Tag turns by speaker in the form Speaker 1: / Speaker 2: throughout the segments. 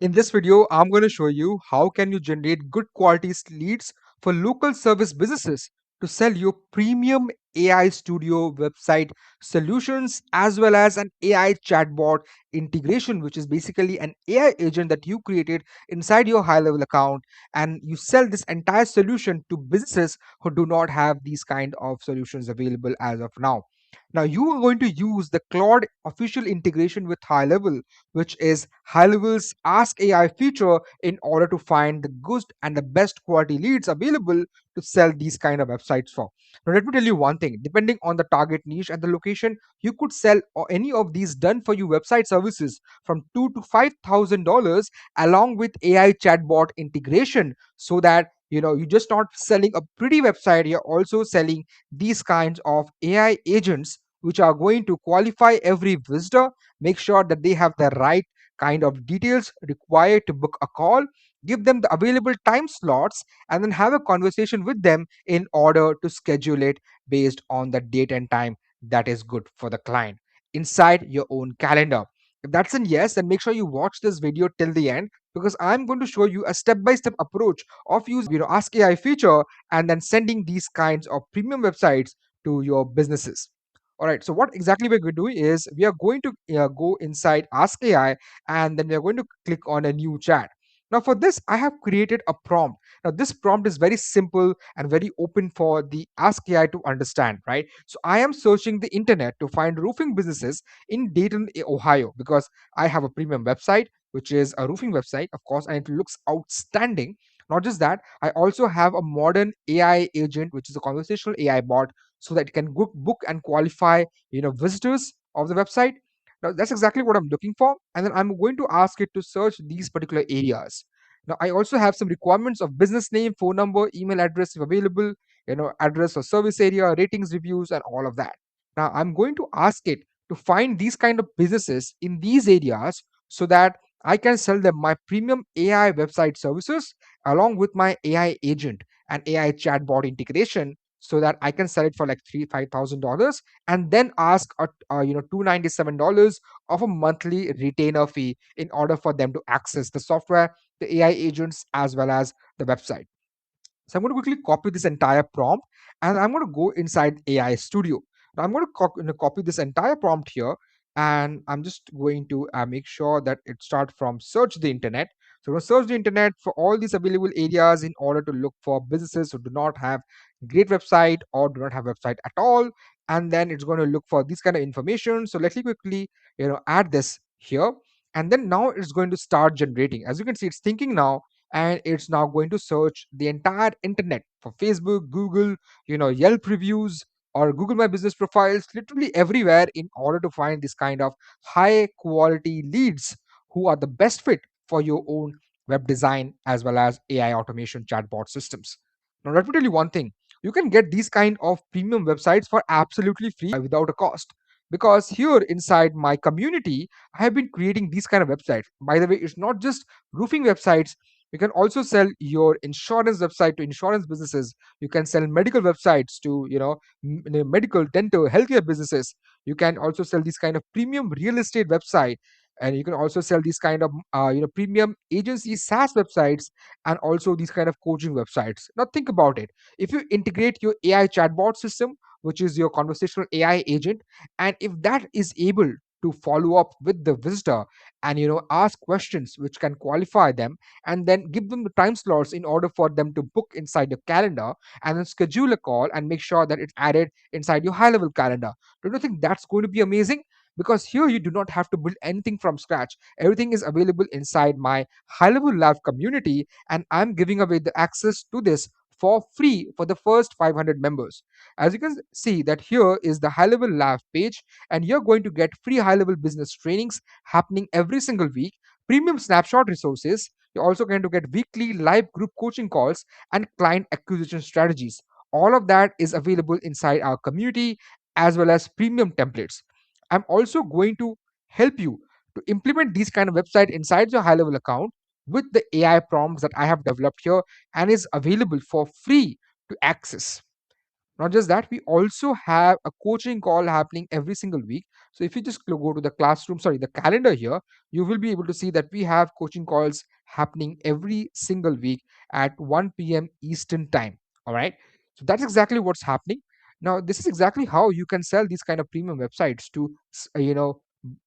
Speaker 1: In this video, I'm going to show you how can you generate good quality leads for local service businesses to sell your premium AI studio website solutions as well as an AI chatbot integration, which is basically an AI agent that you created inside your high level account, and you sell this entire solution to businesses who do not have these kind of solutions available as of now. Now you are going to use the Claude official integration with high level, which is high level's Ask AI feature, in order to find the good and the best quality leads available to sell these kind of websites for. Now, let me tell you one thing: depending on the target niche and the location, you could sell any of these done for you website services from $2,000 to $5,000 along with AI chatbot integration, so that you're just not selling a pretty website, you're also selling these kinds of AI agents which are going to qualify every visitor, make sure that they have the right kind of details required to book a call, give them the available time slots, and then have a conversation with them in order to schedule it based on the date and time that is good for the client inside your own calendar. If that's a yes, then make sure you watch this video till the end, because I'm going to show you a step-by-step approach of using Ask AI feature and then sending these kinds of premium websites to your businesses. All right, so what exactly we're going to do is we are going to go inside Ask AI, and then we are going to click on a new chat. Now for this, I have created a prompt. Now this prompt is very simple and very open for the Ask AI to understand, right? So I am searching the internet to find roofing businesses in Dayton, Ohio, because I have a premium website, which is a roofing website, of course, and it looks outstanding. Not just that, I also have a modern AI agent, which is a conversational AI bot, so that it can book and qualify visitors of the website. Now that's exactly what I'm looking for, and then I'm going to ask it to search these particular areas. Now I also have some requirements of business name, phone number, email address if available, address or service area, ratings, reviews, and all of that. Now I'm going to ask it to find these kind of businesses in these areas, so that I can sell them my premium AI website services along with my AI agent and AI chatbot integration, so that I can sell it for like $3,000-$5,000, and then ask $297 of a monthly retainer fee in order for them to access the software, the AI agents, as well as the website. So I'm going to quickly copy this entire prompt, and I'm going to go inside AI Studio. Now I'm going to copy this entire prompt here, and I'm just going to make sure that it starts from search the internet. So we're going to search the internet for all these available areas in order to look for businesses who do not have great website or do not have website at all. And then it's going to look for this kind of information. So let me quickly add this here. And then now it's going to start generating. As you can see, it's thinking now, and it's now going to search the entire internet for Facebook, Google, Yelp reviews, or Google My Business profiles, literally everywhere, in order to find this kind of high quality leads who are the best fit for your own web design as well as AI automation chatbot systems. Now let me tell you one thing: you can get these kind of premium websites for absolutely free without a cost, because here inside my community I have been creating these kind of websites. By the way, it's not just roofing websites. You can also sell your insurance website to insurance businesses. You can sell medical websites to medical, dental, healthcare businesses. You can also sell these kind of premium real estate website, and you can also sell these kind of premium agency SaaS websites, and also these kind of coaching websites. Now think about it: if you integrate your AI chatbot system, which is your conversational AI agent, and if that is able to follow up with the visitor and ask questions which can qualify them, and then give them the time slots in order for them to book inside your calendar, and then schedule a call and make sure that it's added inside your high level calendar. Don't you think that's going to be amazing? Because here you do not have to build anything from scratch. Everything is available inside my high level lab community, and I'm giving away the access to this for free for the first 500 members. As you can see, that here is the high level lab page, and you're going to get free high level business trainings happening every single week, premium snapshot resources. You're also going to get weekly live group coaching calls and client acquisition strategies. All of that is available inside our community, as well as premium templates. I'm also going to help you to implement these kind of website inside your high level account with the AI prompts that I have developed here and is available for free to access. Not just that, we also have a coaching call happening every single week. So if you just go to the classroom, sorry, the calendar here, you will be able to see that we have coaching calls happening every single week at 1 p.m. Eastern time. All right. So that's exactly what's happening. Now, this is exactly how you can sell these kind of premium websites to,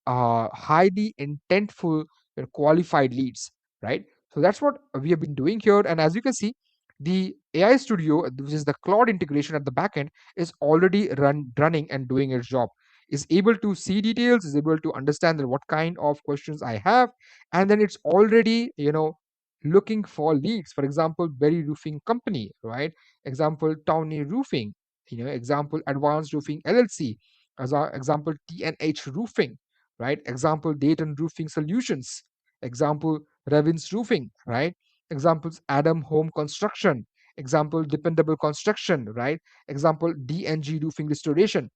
Speaker 1: highly intentful, qualified leads, right? So that's what we have been doing here. And as you can see, the AI Studio, which is the Claude integration at the backend, is already running and doing its job. Is able to see details, is able to understand that what kind of questions I have, and then it's already looking for leads. For example, Berry Roofing Company, right? Example, Towny Roofing. Example, Advanced Roofing LLC. As our example, TNH Roofing, right? Example, Dayton Roofing Solutions. Example, Revins Roofing, right? Examples, Adam Home Construction. Example, Dependable Construction, right? Example, DNG Roofing Restoration.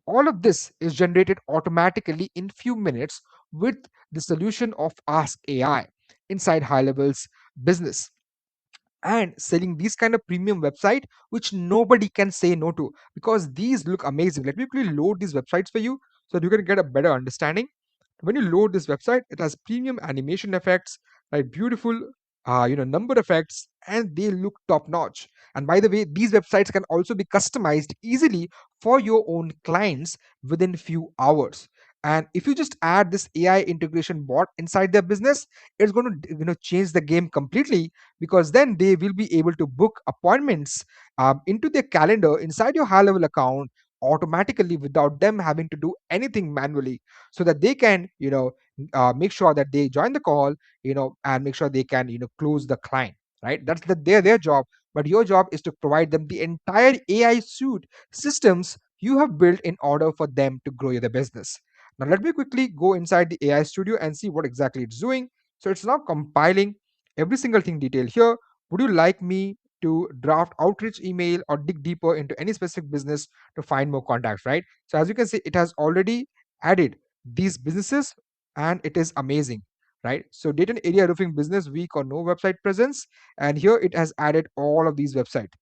Speaker 1: All of this is generated automatically in few minutes with the solution of Ask AI inside High Level's business. And selling these kind of premium website which nobody can say no to, because these look amazing. Let me quickly load these websites for you so that you can get a better understanding. When you load this website, it has premium animation effects, right? Beautiful number effects, and they look top notch. And by the way, these websites can also be customized easily for your own clients within few hours. And if you just add this AI integration bot inside their business, it's going to change the game completely, because then they will be able to book appointments into their calendar inside your high level account automatically without them having to do anything manually, so that they can make sure that they join the call, and make sure they can close the client, right? That's their job. But your job is to provide them the entire AI suite systems you have built in order for them to grow the business. Now let me quickly go inside the AI Studio and see what exactly it's doing. So it's now compiling every single thing detailed here. Would you like me to draft outreach email or dig deeper into any specific business to find more contacts, right? So as you can see, it has already added these businesses, and it is amazing, right? So Dayton area roofing business, weak or no website presence, and here it has added all of these websites.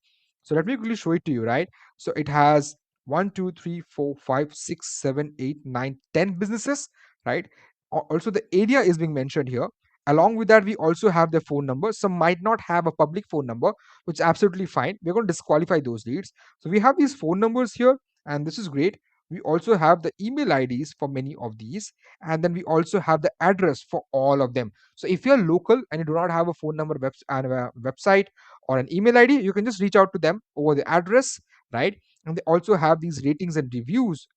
Speaker 1: So let me quickly show it to you, right? So it has 1 2 3 4 5 6 7 8 9 10 businesses, right? Also the area is being mentioned here. Along with that, we also have their phone number. Some might not have a public phone number, which is absolutely fine. We're going to disqualify those leads. So we have these phone numbers here, and this is great. We also have the email IDs for many of these, and then we also have the address for all of them. So if you're local and you do not have a phone number, and a website or an email ID, you can just reach out to them over the address, right? And they also have these ratings and reviews,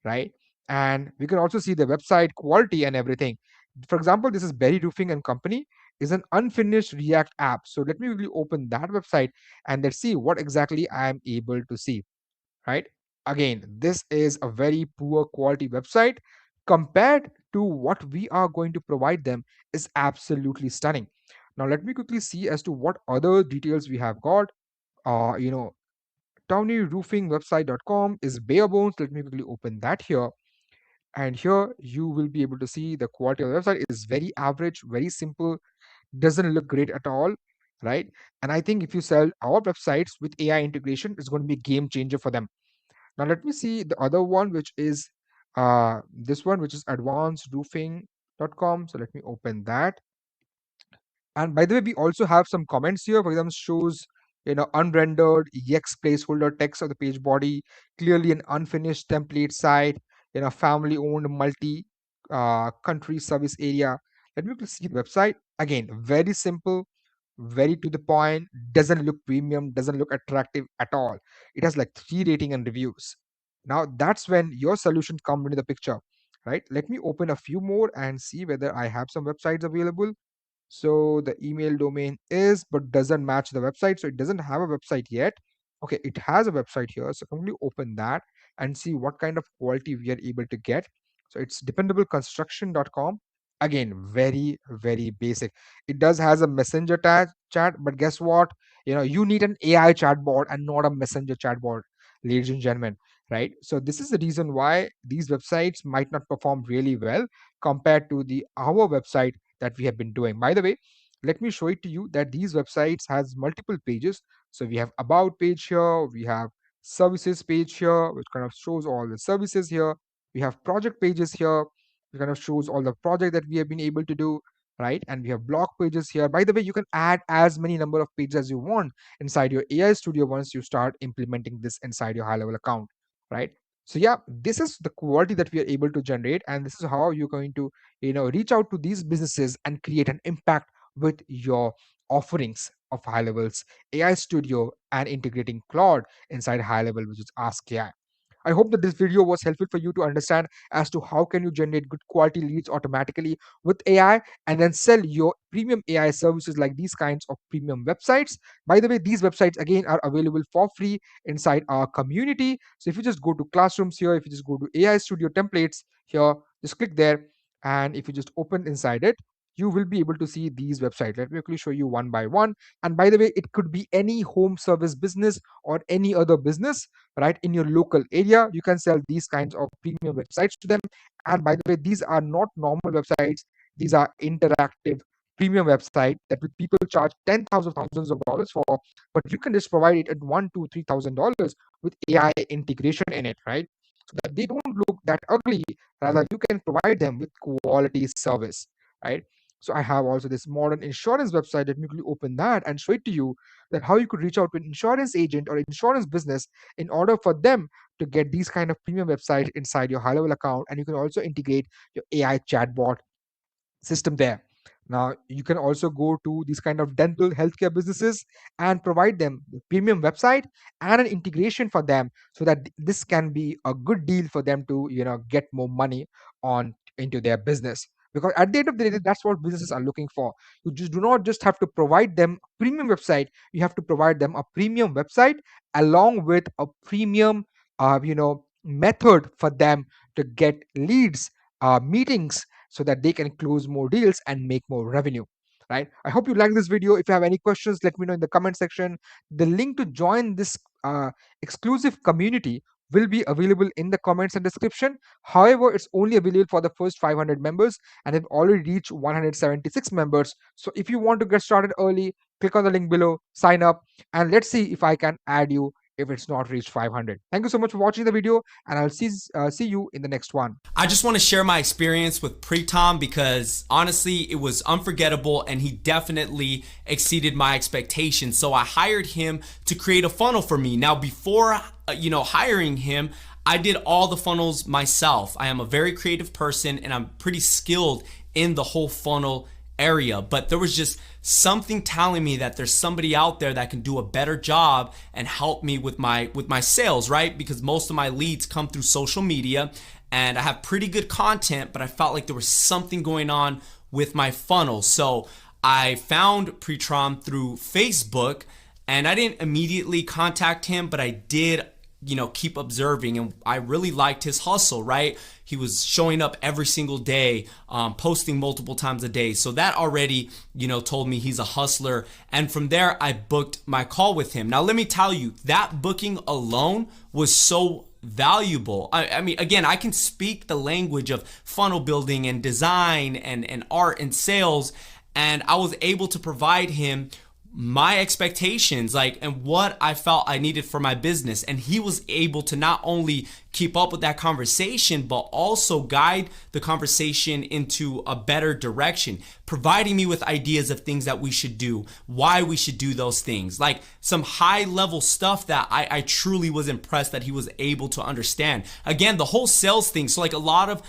Speaker 1: right? And we can also see the website quality and everything. For example, this is Berry Roofing and Company, is an unfinished React app. So let me really open that website and let's see what exactly I am able to see, right? Again, this is a very poor quality website. Compared to what we are going to provide them is absolutely stunning. Now let me quickly see as to what other details we have got. uh you know townyroofingwebsite.com is bare bones. Let me quickly open that here. And here you will be able to see the quality of the website is very average, very simple, doesn't look great at all, right? And I think if you sell our websites with AI integration, it's going to be a game changer for them. Now let me see the other one, which is this one, which is advancedroofing.com. So let me open that. And by the way, we also have some comments here. For example, shows unrendered ex placeholder text of the page body, clearly an unfinished template site, family owned multi country service area. Let me see the website again. Very simple, very to the point. Doesn't look premium, doesn't look attractive at all. It has like 3 rating and reviews. Now that's when your solution comes into the picture, right? Let me open a few more and see whether I have some websites available. So the email domain is, but doesn't match the website. So it doesn't have a website yet. Okay, it has a website here. So can we open that and see what kind of quality we are able to get? So it's dependableconstruction.com. Again, very, very basic. It does has a messenger chat, but guess what? You need an AI chatbot and not a messenger chatbot, ladies and gentlemen. Right. So this is the reason why these websites might not perform really well compared to the our website that we have been doing. By the way, let me show it to you that these websites has multiple pages. So we have about page here, we have services page here, which kind of shows all the services here. We have project pages here, which kind of shows all the project that we have been able to do, right? And we have blog pages here. By the way, you can add as many number of pages as you want inside your AI studio once you start implementing this inside your high level account, right? So yeah, this is the quality that we are able to generate, and this is how you're going to, reach out to these businesses and create an impact with your offerings of high levels AI studio and integrating Claude inside high level, which is Ask AI. I hope that this video was helpful for you to understand as to how can you generate good quality leads automatically with AI and then sell your premium AI services like these kinds of premium websites. By the way, these websites again are available for free inside our community. So if you just go to classrooms here, if you just go to AI Studio templates here, just click there, and if you just open inside it, you will be able to see these websites. Let me quickly show you one by one. And by the way, it could be any home service business or any other business, right, in your local area. You can sell these kinds of premium websites to them. And by the way, these are not normal websites, these are interactive premium website that with people charge thousands of dollars for, but you can just provide it at $1, 2, 3 thousand dollars with AI integration in it, right? So that they don't look that ugly, rather you can provide them with quality service, right? So I have also this modern insurance website. Let me quickly open that and show it to you, that how you could reach out to an insurance agent or insurance business in order for them to get these kind of premium websites inside your high level account. And you can also integrate your AI chatbot system there. Now you can also go to these kind of dental healthcare businesses and provide them the premium website and an integration for them, so that this can be a good deal for them to get more money on into their business. Because at the end of the day, that's what businesses are looking for. You just do not just have to provide them a premium website, you have to provide them a premium website along with a premium method for them to get leads, meetings, so that they can close more deals and make more revenue, right? I hope you like this video. If you have any questions, let me know in the comment section. The link to join this exclusive community will be available in the comments and description. However, it's only available for the first 500 members, and they've already reached 176 members. So if you want to get started early, click on the link below, sign up, and let's see if I can add you if it's not reached 500. Thank you so much for watching the video, and I'll see you in the next one.
Speaker 2: I just want to share my experience with Pritam because honestly, it was unforgettable and he definitely exceeded my expectations. So I hired him to create a funnel for me. Now, before hiring him, I did all the funnels myself. I am a very creative person and I'm pretty skilled in the whole funnel area, but there was just something telling me that there's somebody out there that can do a better job and help me with my sales, right? Because most of my leads come through social media and I have pretty good content, but I felt like there was something going on with my funnel. So I found Pritam through Facebook and I didn't immediately contact him, but I did keep observing, and I really liked his hustle, right? He was showing up every single day, posting multiple times a day. So that already, told me he's a hustler. And from there, I booked my call with him. Now, let me tell you, that booking alone was so valuable. I mean, again, I can speak the language of funnel building and design and art and sales. And I was able to provide him my expectations, and what I felt I needed for my business. And he was able to not only keep up with that conversation, but also guide the conversation into a better direction, providing me with ideas of things that we should do, why we should do those things, like some high level stuff that I truly was impressed that he was able to understand. Again, the whole sales thing. So a lot of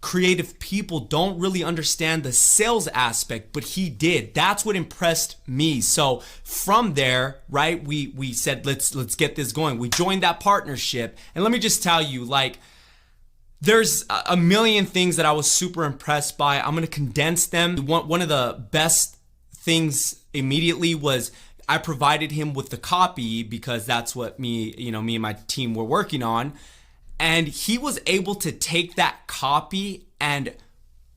Speaker 2: creative people don't really understand the sales aspect, but he did. That's what impressed me. So from there, right, we said, let's get this going. We joined that partnership. And let me just tell you, there's a million things that I was super impressed by. I'm going to condense them. One of the best things immediately was I provided him with the copy, because that's what me and my team were working on. And he was able to take that copy and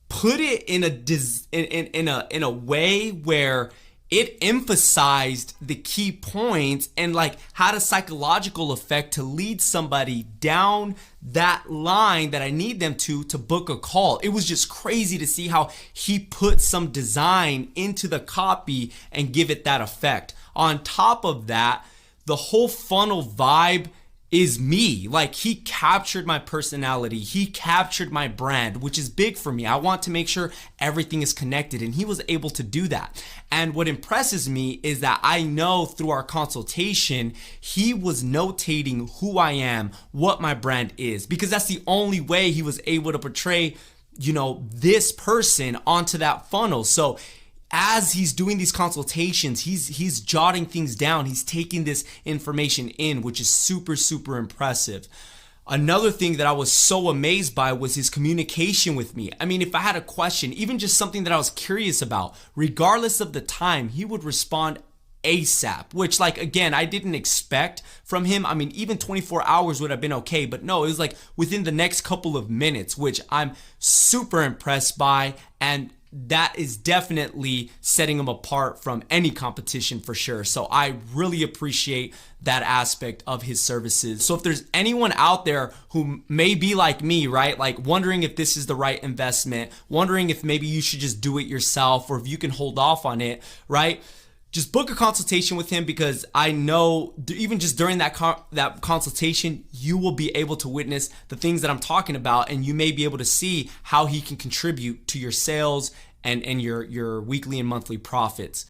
Speaker 2: put it in a way where it emphasized the key points and had a psychological effect to lead somebody down that line that I need them to book a call. It was just crazy to see how he put some design into the copy and give it that effect. On top of that, the whole funnel vibe is me. Like, he captured my personality, he captured my brand, which is big for me. I want to make sure everything is connected, and he was able to do that. And what impresses me is that I know through our consultation, he was notating who I am, what my brand is, because that's the only way he was able to portray, this person onto that funnel. So as he's doing these consultations, he's jotting things down. He's taking this information in, which is super, super impressive. Another thing that I was so amazed by was his communication with me. I mean, if I had a question, even just something that I was curious about, regardless of the time, he would respond ASAP, which, like, again, I didn't expect from him. I mean, even 24 hours would have been okay, but no, it was like within the next couple of minutes, which I'm super impressed by. And that is definitely setting him apart from any competition for sure. So I really appreciate that aspect of his services. So if there's anyone out there who may be like me, right? Like wondering if this is the right investment, wondering if maybe you should just do it yourself or if you can hold off on it, right? Just book a consultation with him, because I know even just during that consultation, you will be able to witness the things that I'm talking about, and you may be able to see how he can contribute to your sales and your weekly and monthly profits.